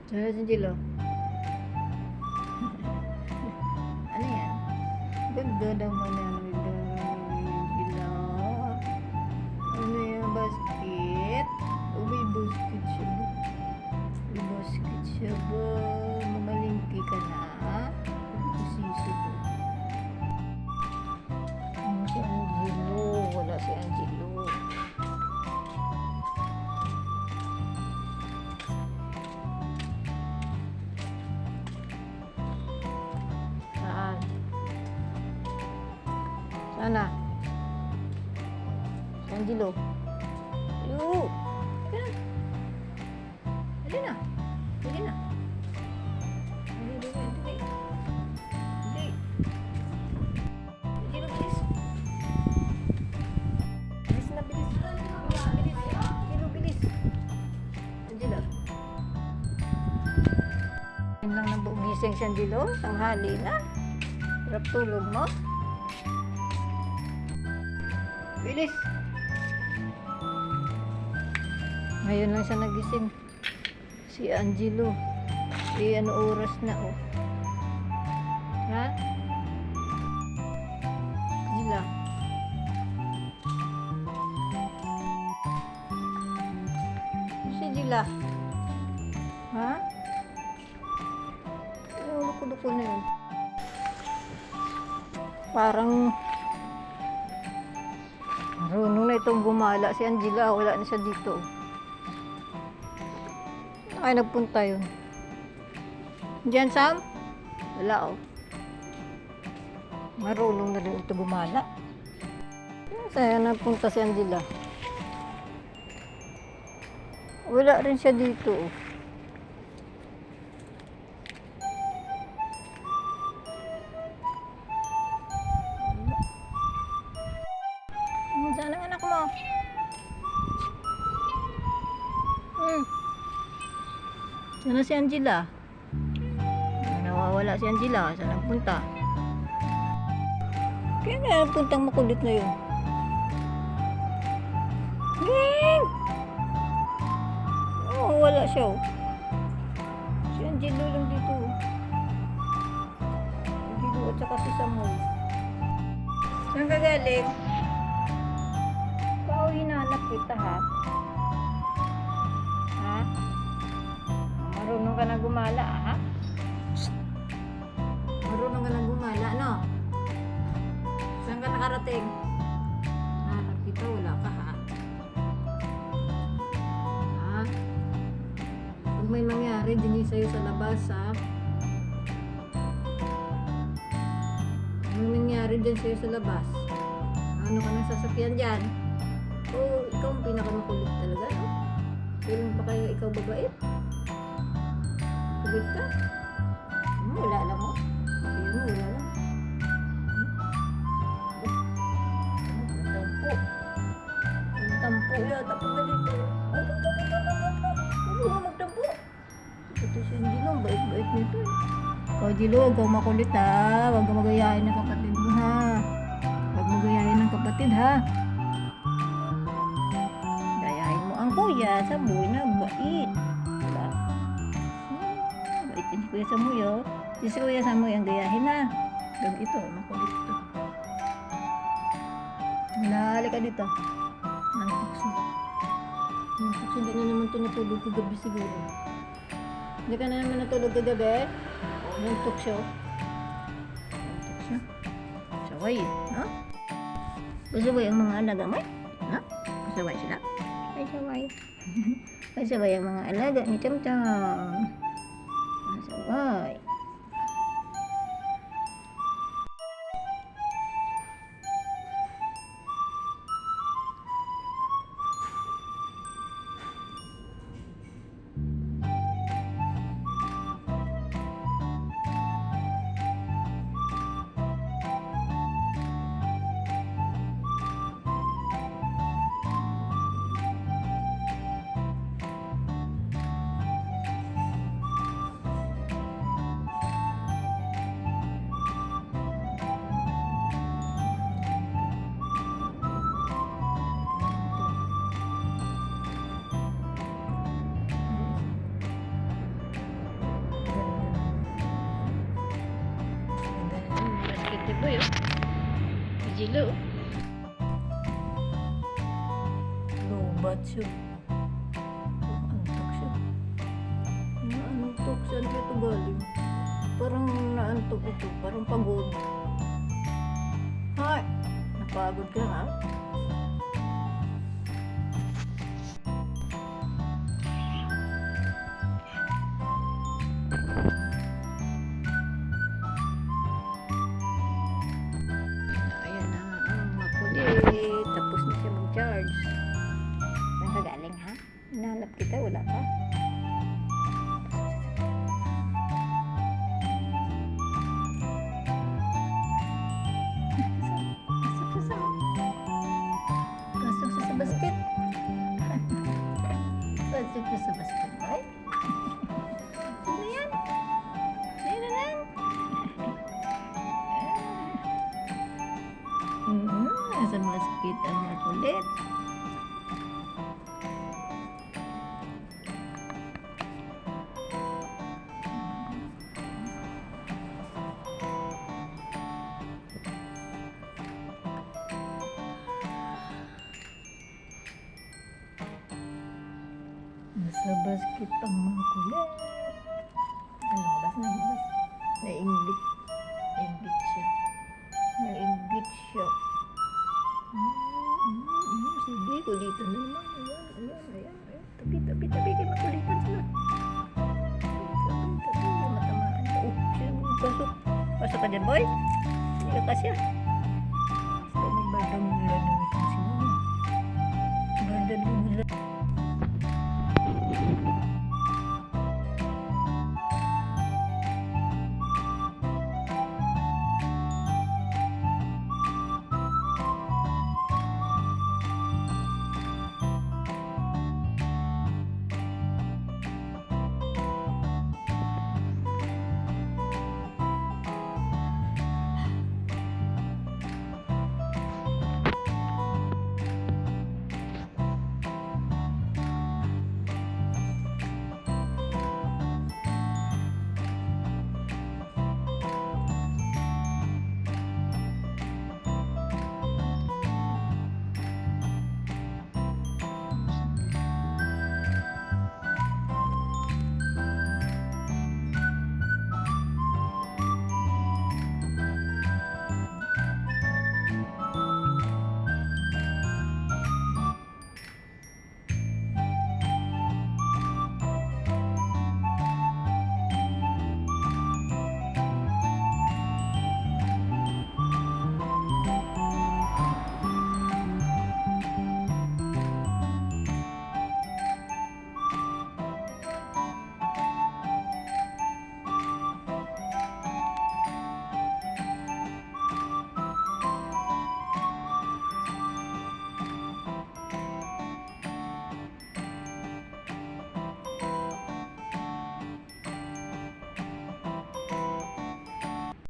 Sana si Jilo. Ano yan? Ganda naman yan. Jilo. Ano yan? Basket? Oh, may basket siya ba? May basket siya ba? Mamalingki ka na? Sisi ko. Si Angelo. Wala si Angelo. Saan? Sana? Si Angelo. Hello! Halika na. Halika na. Halika na. Halika. Angelo, bilis. Bilis na, bilis. Bilis. Angelo, bilis. Angelo. Yan lang na gising si Angelo. Tanghali na. Sarap tulog mo. Bilis. Ngayon lang siya nagising. Si Angelo. Ano oras na oh. Ha? Angela. Si Angela. Ha? Yung luko-luko na yun. Parang marunong na itong gumala. Si Angela, wala na siya dito. Ay, nagpunta yun. Diyan, Sam? Wala, oh. Marunong na rin ito gumala. Saan nagpunta si Angela? Wala rin siya dito, oh. Saan ang anak mo? Sana si Angela? Nawawala si Angela. Saan nagpunta? Kaya nga nagpuntang makulit na yun. Oh, wala siya oh. Si Angelo lang dito. Angelo at saka si Samuel. Saan ka galing? Pao hinanap kita ha? Ha? Marunong ka na gumala, ha? Marunong ka na gumala, no? Saan ka nakarating? Hanap kita, wala ka, ha? Ha? Pag may mangyari, din sa'yo sa labas, ha? Ano nangyari din sa'yo sa labas? Ano ka nang sasakyan dyan? Oh, ikaw ang pinakamakulit talaga, no? Kailan pa kaya ikaw babait? Kulit ka? Wala lang mo. Ayun mo, wala lang. Tampo. Tampo yata pag ganito. Huwag mo magtampo. Ito si Angelo, bait-bait nito. Ikaw, Angelo, huwag kang makulit ha. Huwag kang magayahin ng kapatid mo ha. Huwag mo gayahin ng kapatid ha. Gayahin mo ang kuya sa buhay na bait. Diba? Si Kuya Samuy, oh. Si Kuya Samuy ang gayahin na. Ito, makulit ito. Halali ka dito. Nantukso. Nantukso, hindi na naman ito natulog kagabi siguro. Hindi ka na naman natulog kagabi? Nantukso. Nantukso. Saway, ha? Pasaway ang mga alaga mo? Ha? Pasaway sila? Pasaway. Pasaway ang mga alaga ni Cham-Cham. Pasaway. boy, oh. Jilo. Lobat siya. Antok siya. Naantok. Saan siya ito galing? Parang naantok ito. Parang pagod. Hay! Napagod ka ha? Ayan na ang makulit. Tapos na siya mag-charge. Saan ka galing ha? Hinahanap kita, wala ka? Pasok siya sa basket. Pasok siya sa basket. Ay? Sino yan? Sino yan? Nasa basket ang makulit. Nasa basket ang makulit. Lumabas na, lumabas. Nainggit. Nainggit siya. Nainggit siya. Sige, kulitan na naman. Ayan. Tabi. Kaya makulitan sila. Tabi. Matamaan ka. Siya, pasok. Pasok ka dyan, boy. Hindi ka kasya. Basta may bardang nila na sila. Bardang nila.